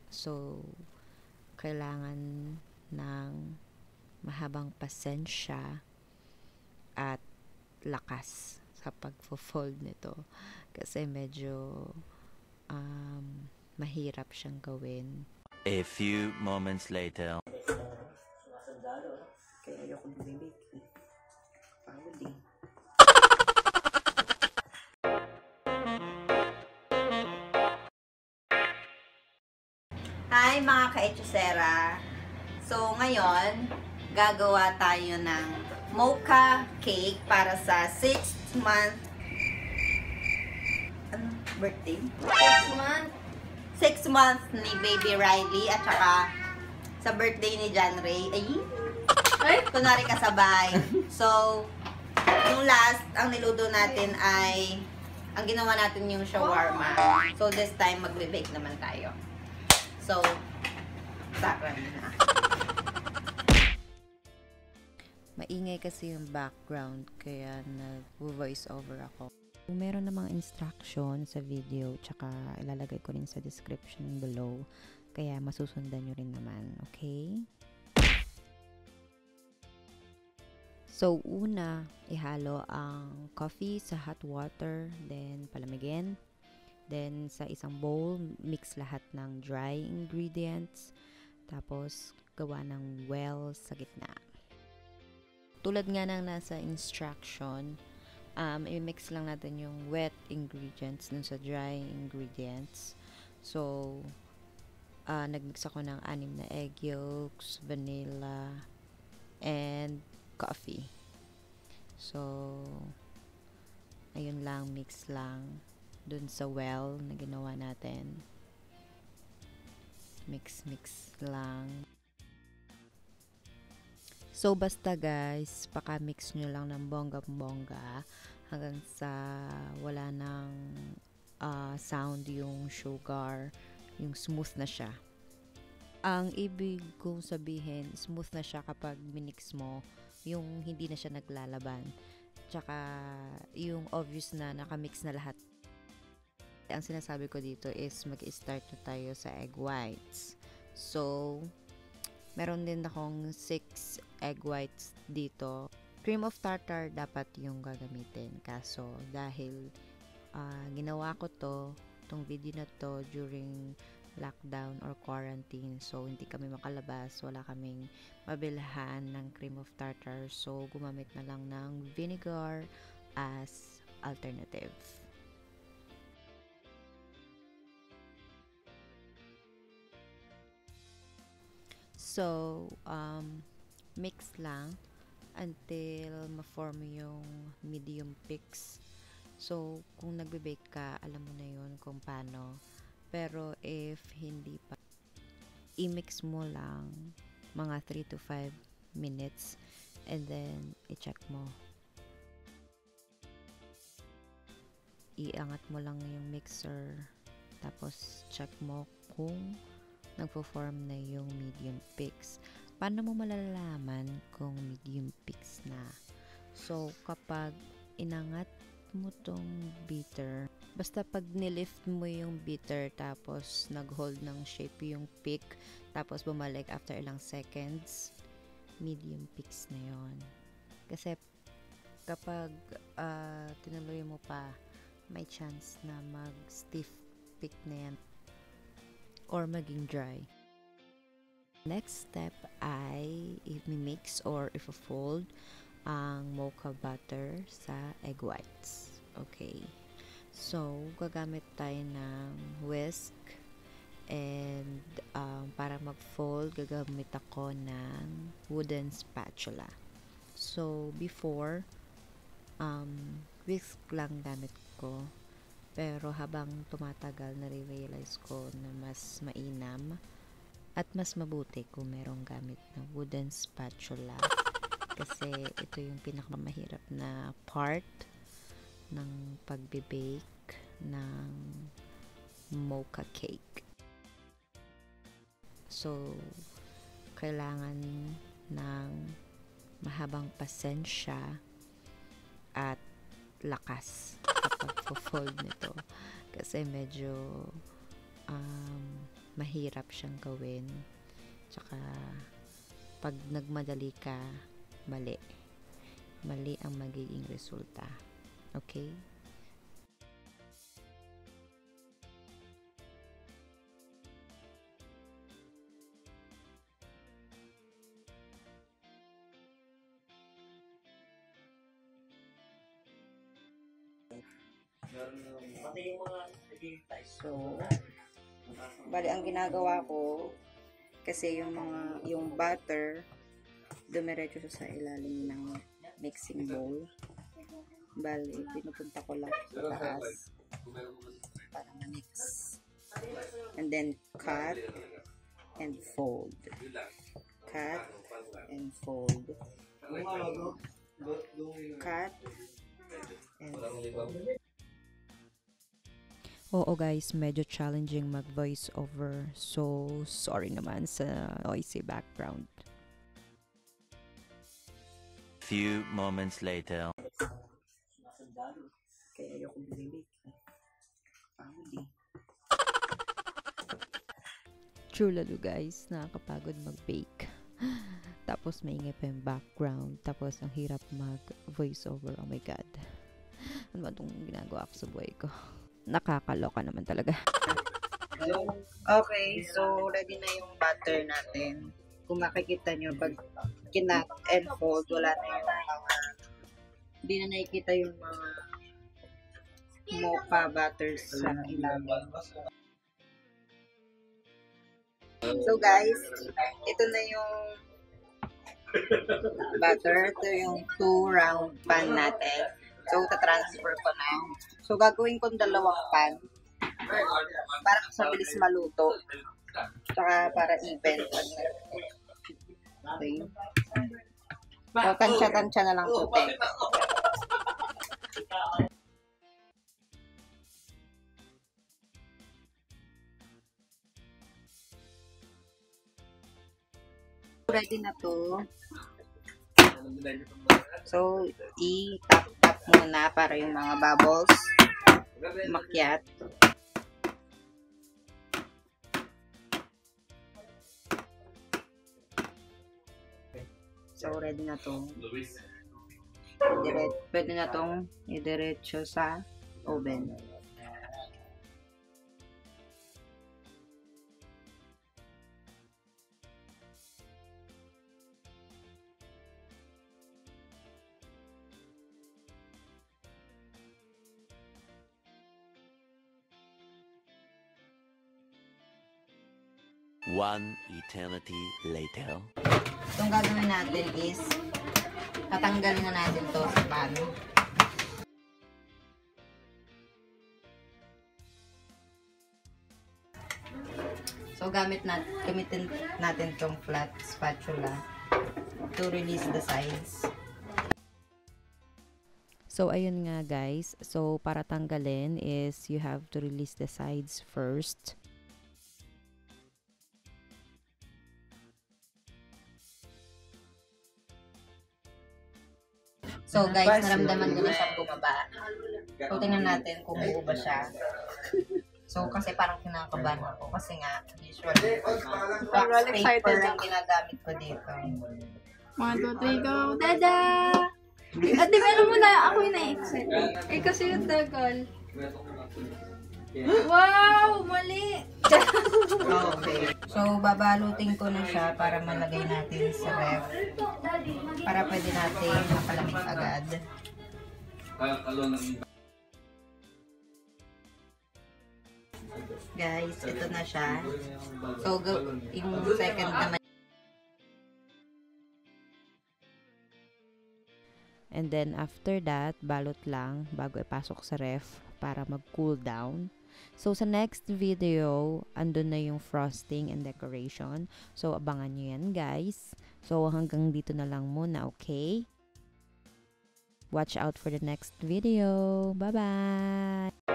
So, kailangan ng mahabang pasensya at lakas sa pag-fold nito. Kasi medyo mahirap siyang gawin. A few moments later. Kaya ayoko bumibig. Pagod eh. Hi mga ka-echosera! So ngayon, gagawa tayo ng mocha cake para sa 6th month birthday? 6 month ni Baby Riley at saka sa birthday ni John Ray. Ay, kunwari kasabay. So, yung last, ang niluto natin ay, ang ginawa natin yung shawarma. So, this time, magbe-bake naman tayo. So, background na. Maingay kasi yung background, kaya nag-voice over ako. Kung meron namang instruction sa video, tsaka ilalagay ko rin sa description below. Kaya masusundan nyo rin naman, okay? So, una, ihalo ang coffee sa hot water, then palamigin. Then, sa isang bowl, mix lahat ng dry ingredients. Tapos, gawa ng well sa gitna. Tulad nga ng nasa instruction, i-mix lang natin yung wet ingredients dun sa dry ingredients. So, nagmix ako ng 6 na egg yolks, vanilla, and coffee. So, ayun lang, mix lang dun sa well na ginawa natin. Mix lang. So, basta guys, paka-mix nyo lang ng bongga-bongga hanggang sa wala nang sound yung sugar, yung smooth na siya. Ang ibig kong sabihin, smooth na siya kapag minix mo, yung hindi na siya naglalaban. Tsaka, yung obvious na nakamix na lahat. Ang sinasabi ko dito is mag-start na tayo sa egg whites. So, meron din akong 6 egg whites dito. Cream of tartar dapat yung gagamitin. Kaso, dahil ginawa ko tong video na to during lockdown or quarantine. So, hindi kami makalabas. Wala kaming mabilhan ng cream of tartar. So, gumamit na lang ng vinegar as alternative. So, mix lang until ma-form yung medium peaks. So, kung nagbe-bake ka, alam mo na yun kung paano. Pero, if hindi pa, i-mix mo lang mga 3 to 5 minutes and then, i-check mo. Iangat mo lang yung mixer tapos, check mo kung nagpo-form na yung medium peaks. Paano mo malalaman kung medium peaks na? So, kapag inangat mo tong beater, basta pag nilift mo yung beater tapos nag-hold ng shape yung peak, tapos bumalik after ilang seconds, medium peaks na yon. Kasi kapag tinuloy mo pa, may chance na mag-stiff peak na yan or maging dry. Next step ay i-mix or i-fold ang mocha butter sa egg whites. Okay. So, gagamit tayo ng whisk and para mag-fold, gagamit ako ng wooden spatula. So, before, whisk lang gamit ko. Pero habang tumatagal, nare-realize ko na mas mainam at mas mabuti kung merong gamit na wooden spatula. Kasi ito yung pinakamahirap na part ng pagbe-bake ng mocha cake. So, kailangan ng mahabang pasensya at lakas kapag fold nito kasi medyo mahirap siyang gawin. Tsaka, pag nagmadali ka, mali. Mali ang magiging resulta. Okay? So, bali ang ginagawa ko, kasi yung butter, dumiretso sa ilalim ng mixing bowl. Bali, pinupunta ko lang sa taas para ma-mix. And then, cut and fold. Cut and fold. Cut and fold. Oo guys, medyo challenging mag voice over. So, sorry naman sa noisy background. Few moments later. Kaya ayoko bumibig. True lalo guys, nakakapagod mag-bake. Tapos maingay pa yung background. Tapos ang hirap mag voice over. Oh my god. Ano ba itong ginagawa ko sa buhay ko? Nakakaloka naman talaga. Okay, so ready na yung butter natin. Kung makikita nyo, pag kinat and fold, wala na yung mga, hindi na nakikita yung mga mocha butters sa ilalim. So guys, ito na yung butter. Ito yung 2 round pan natin. So, ta-transfer ko na. So, gagawin ko 2 pan para sa bilis maluto. Tsaka para even. Okay. So, tansya-tansya na lang ito. Ready na to. So, i-tap-tap muna para yung mga bubbles makyat. So, ready na to. Pwede na tong idiretso sa oven. One eternity later. Itong gagawin natin is tatanggalin na natin to sa pan. So gamitin natin tong flat spatula to release the sides. So, ayun nga guys. So, para tanggalin is you have to release the sides first. So guys, naramdaman ko na siyang bumaba. So tingnan natin kung buo ba siya. So kasi parang kinakabahan ako kasi nga usually wax paper ang ginagamit ko dito. 1, 2, 3, go! Dada! At di meron mo na ako yung na-excite. Eh kasi yung tagal. Wow! Mali! Okay. So babalutin ko na siya para malagay natin sa ref. Para pwede natin mapalamig agad. Guys, ito na siya. So yung second naman. And then, after that, balot lang bago ipasok sa ref para mag-cool down. So, sa next video, andun na yung frosting and decoration. So, abangan nyo yan, guys. So, hanggang dito na lang muna, okay? Watch out for the next video. Bye-bye!